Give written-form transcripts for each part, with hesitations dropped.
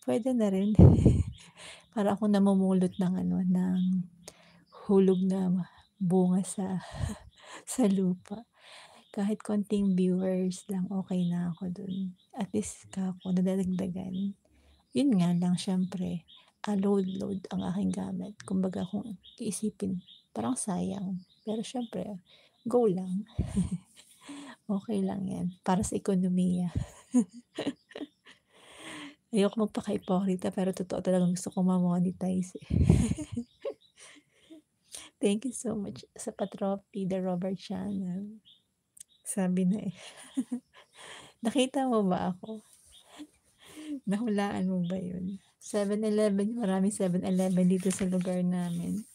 puwede na rin. Para akong namumulot ng ano, ng hulog na bunga sa sa lupa. Kahit konting viewers lang okey na ako dun. At least kako nadadagdagan. Yun nga lang siyempre, load ang aking gamit. Kumbaga kung iisipin parang sayang. Pero siyempre go lang. Okey lang yan para sa ekonomiya. Ayokong magpaka-ipokrita pero totoo talagang gusto kong ma-monetize, eh. Thank you so much sa pa-trophy, The Robert Channel. Sabi na, eh. Nakita mo ba ako? Nahulaan mo ba yun? 7-Eleven, maraming 7-Eleven dito sa lugar namin.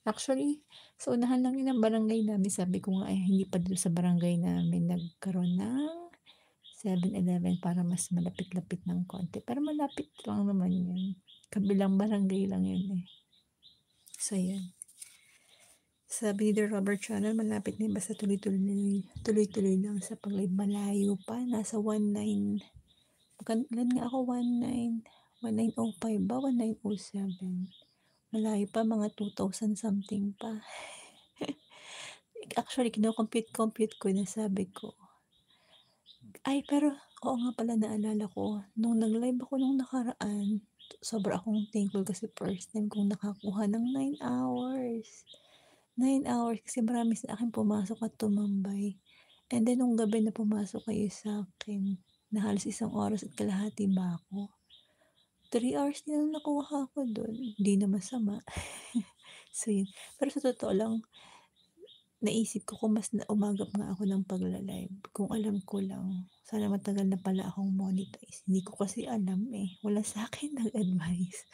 Actually, sa unahan lang yun ng barangay namin. Sabi ko nga, eh, hindi pa dun sa barangay namin nagkaroon ng 7-Eleven para mas malapit-lapit ng konti. Pero malapit lang naman yun. Kabilang barangay lang yun, eh. So, yun. Sabi ni The Robert Channel, malapit na yun basta tuloy-tuloy lang sa pag-live. Malayo pa, nasa 19 ilan nga ako 1905 ba, 1907. Malayo pa, mga 2000 something pa. Actually kino-compute ko na sabi ko, ay pero oo nga pala naalala ko, nung nag-live ako nung nakaraan, sobra akong thankful kasi first time kong nakakuha ng 9 hours. 9 hours kasi marami sa akin pumasok at tumambay. And then nung gabi na pumasok kayo sa'kin, na halos 1 oras at kalahati ba ako, 3 hours din ang nakuha ko dun, hindi na masama. So yun, pero sa totoo lang, naisip ko kung mas umagap nga ako ng pagla-live, kung alam ko lang, sana matagal na pala akong monetize, hindi ko kasi alam, eh, wala sa'kin nag-advice.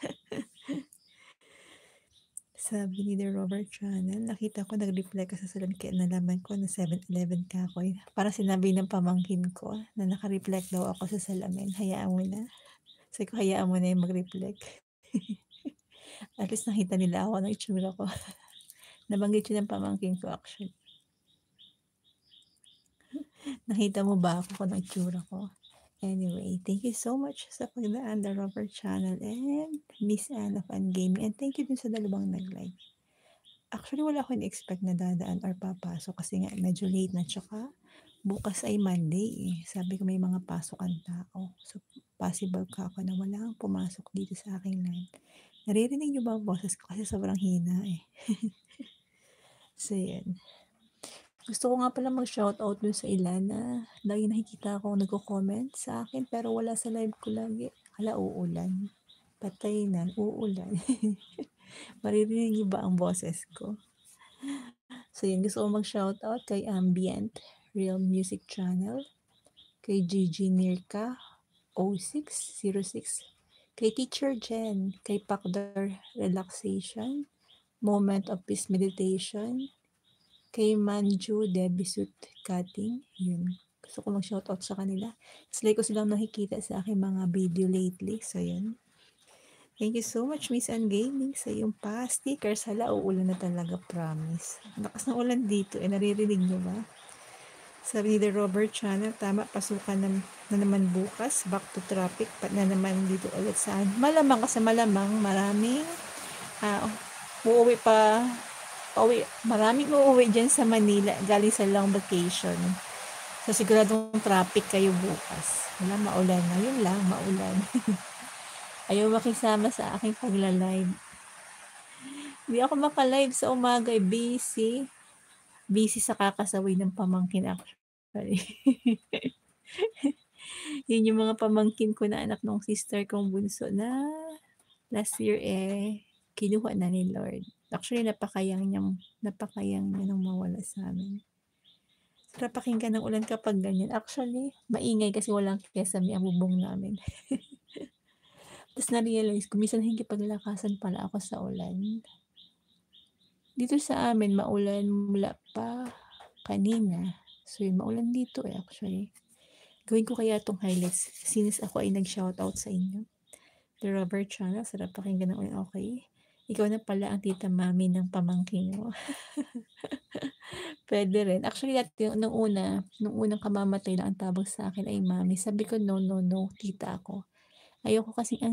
Sabi ni The Robert Channel, nakita ko nag-reply ka sa salamin kaya nalaman ko na 7-Eleven ka ako, eh. Parang sinabi ng pamangkin ko na naka-reflect daw ako sa salamin, hayaan mo na. Sabi ko, hayaan mo na yung mag-reflect. At least nakita nila ako ng itsura ko. Nabanggit yun ng pamangkin ko actually. Nakita mo ba ako kung anong itsura ko? Anyway, thank you so much sa pagdaan, The Robert Channel and Miss Anne of Ungaming, and thank you din sa dalawang nag-like. Actually, wala akong in-expect na dadaan or papasok kasi nga medyo late na, tsaka bukas ay Monday, eh. Sabi ko may mga pasok ang tao. So, possible kako na walang pumasok dito sa aking line. Naririnig niyo ba ang boses ko kasi sobrang hina, eh. So, yun. Gusto ko nga pala mag-shoutout dun sa ilan na laging nakikita kong nagko-comment sa akin pero wala sa live ko lagi. Hala, uulan. Patay na, uulan. Maririnig niyo ba ang boses ko? So yun, gusto ko mag-shoutout kay Ambient Real Music Channel, kay Gigi Nirka 0606, kay Teacher Jen, kay Pakdor Relaxation, Moment of Peace Meditation, kay Manju Debisut Cutting, yun. Gusto ko mag-shoutout sa kanila. Kasi ko silang nakikita sa aking mga video lately. So, yun. Thank you so much, Miss Ann Gaming, sa iyong pa-stickers. Hala, uulan na talaga, promise. Lakas ng ulan dito, eh, naririnig nyo ba? Sabi ni The Robert Channel, tama, pasukan na naman bukas, back to traffic, na naman dito ulit saan. Malamang kasi maraming uuwi pa. Maraming uuwi dyan sa Manila galing sa long vacation. So siguradong traffic kayo bukas. Wala, maulan na. Yun lang, maulan. Ayaw makisama sa aking pagla-live. Hindi ako maka-live sa umaga, busy. Busy sa kakasaway ng pamangkin actually. Yun yung mga pamangkin ko na anak ng sister kong bunso na last year, eh, kinuha na ni Lord. Actually, napakayang niya nung mawala sa amin. Sarap pakinggan ng ulan kapag ganyan. Actually, maingay kasi walang kesame ang bubong namin. Tapos na-realize ko, minsan nakikipaglakasan pala ako sa ulan. Dito sa amin, maulan mula pa kanina. So, yun, maulan dito eh, actually. Gawin ko kaya itong highlights since ako ay nag-shoutout sa inyo. The Robert Channel, sarap pakinggan ng ulan, okay? Ikaw na pala ang tita mami ng pamangkin mo. Puwede rin. Actually, dati nung unang kamamatay lang ang tawag sa akin ay mami. Sabi ko, "No, no, no, tita ako." Ayoko kasing